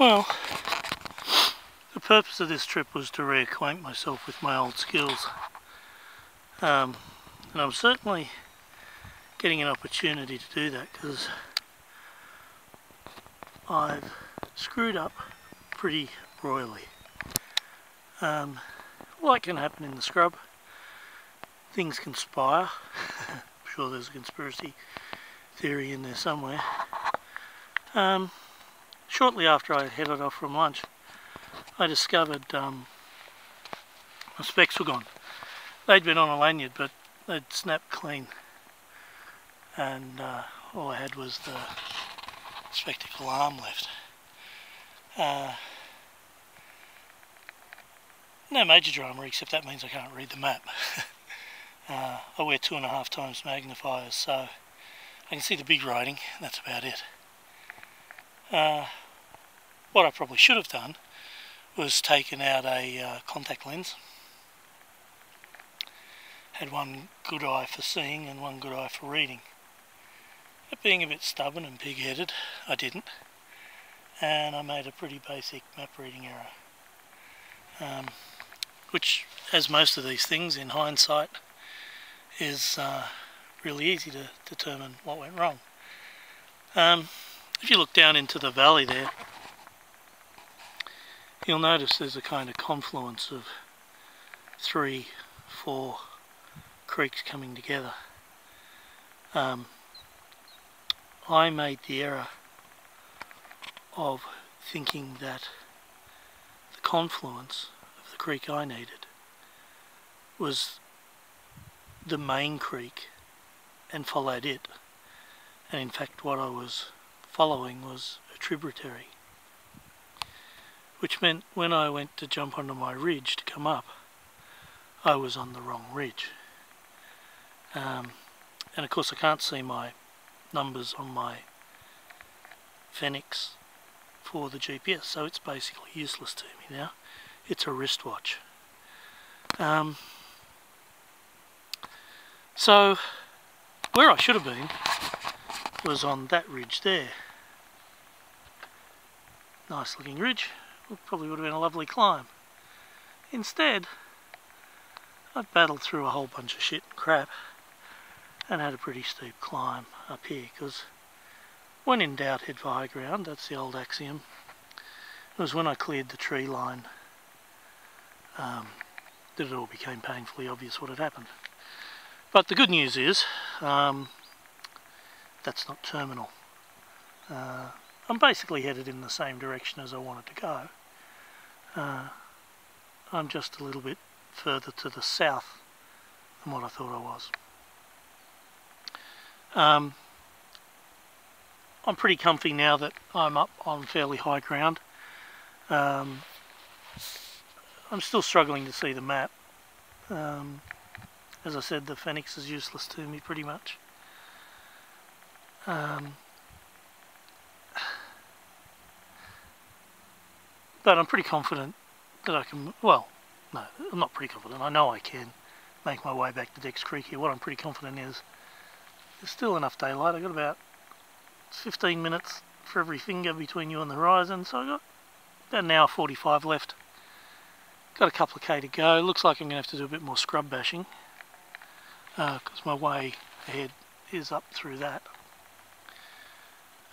Well, the purpose of this trip was to reacquaint myself with my old skills. And I'm certainly getting an opportunity to do that because I've screwed up pretty royally. What can happen in the scrub? Things conspire. I'm sure there's a conspiracy theory in there somewhere. Shortly after I headed off from lunch, I discovered my specs were gone. They'd been on a lanyard, but they'd snapped clean, and all I had was the spectacle arm left. No major drama, except that means I can't read the map. I wear 2.5 times magnifiers, so I can see the big writing, and that's about it. What I probably should have done was taken out a contact lens. Had one good eye for seeing and one good eye for reading. But being a bit stubborn and pig-headed, I didn't. And I made a pretty basic map reading error. Which, as most of these things in hindsight, is really easy to determine what went wrong. If you look down into the valley there, you'll notice there's a kind of confluence of 3, 4 creeks coming together. I made the error of thinking that the confluence of the creek I needed was the main creek and followed it, and in fact what I was following was a tributary, which meant when I went to jump onto my ridge to come up, I was on the wrong ridge. And of course I can't see my numbers on my Fenix for the GPS, so it's basically useless to me now. It's a wristwatch. So where I should have been was on that ridge there. Nice looking ridge. Probably would have been a lovely climb. Instead, I battled through a whole bunch of shit and crap and had a pretty steep climb up here, because when in doubt, head for high ground. That's the old axiom. It was when I cleared the tree line that it all became painfully obvious what had happened. But the good news is that's not terminal. I'm basically headed in the same direction as I wanted to go. I'm just a little bit further to the south than what I thought I was. I'm pretty comfy now that I'm up on fairly high ground. I'm still struggling to see the map. As I said, the Fenix is useless to me pretty much. But I'm pretty confident that I can, well, no, I'm not pretty confident, I know I can make my way back to Dex Creek here. What I'm pretty confident is there's still enough daylight. I've got about 15 minutes for every finger between you and the horizon, so I've got about an hour 45 left. Got a couple of K to go. Looks like I'm going to have to do a bit more scrub bashing, because my way ahead is up through that.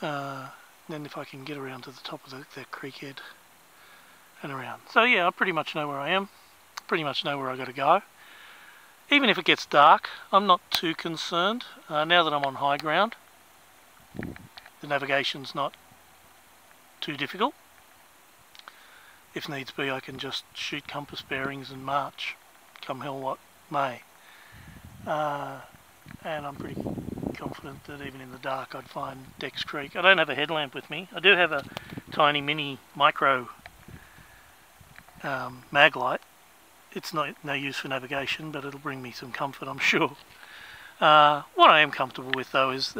Then if I can get around to the top of that creek head and around. So yeah, I pretty much know where I am, pretty much know where I got to go. Even if it gets dark, I'm not too concerned. Now that I'm on high ground, the navigation's not too difficult. If needs be, I can just shoot compass bearings and march, come hell what may. And I'm pretty confident that even in the dark I'd find Dex Creek. I don't have a headlamp with me. I do have a tiny mini micro mag light. It's no use for navigation, but it'll bring me some comfort, I'm sure. What I am comfortable with though is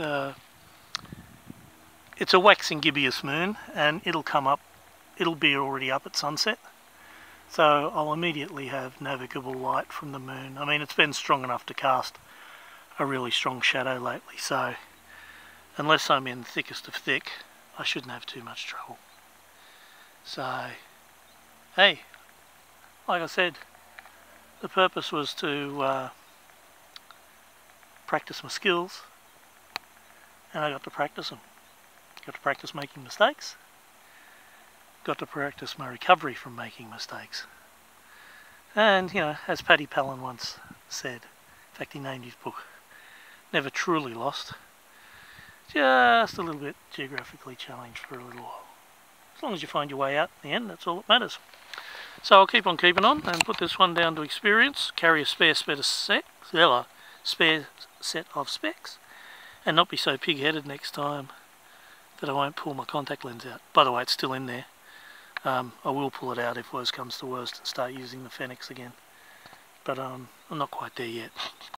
it's a waxing gibbous moon, and it'll come up, it'll be already up at sunset, so I'll immediately have navigable light from the moon. I mean, it's been strong enough to cast a really strong shadow lately, so unless I'm in thickest of thick, I shouldn't have too much trouble. So, hey, like I said, the purpose was to practice my skills, and I got to practice them. Got to practice making mistakes. Got to practice my recovery from making mistakes. And, you know, as Paddy Pallin once said, in fact he named his book, Never Truly Lost, just a little bit geographically challenged for a little while. As long as you find your way out in the end, that's all that matters. So I'll keep on keeping on and put this one down to experience, carry a spare set of specs, and not be so pig-headed next time that I won't pull my contact lens out. By the way, it's still in there. I will pull it out if worst comes to worst and start using the Fenix again. But I'm not quite there yet.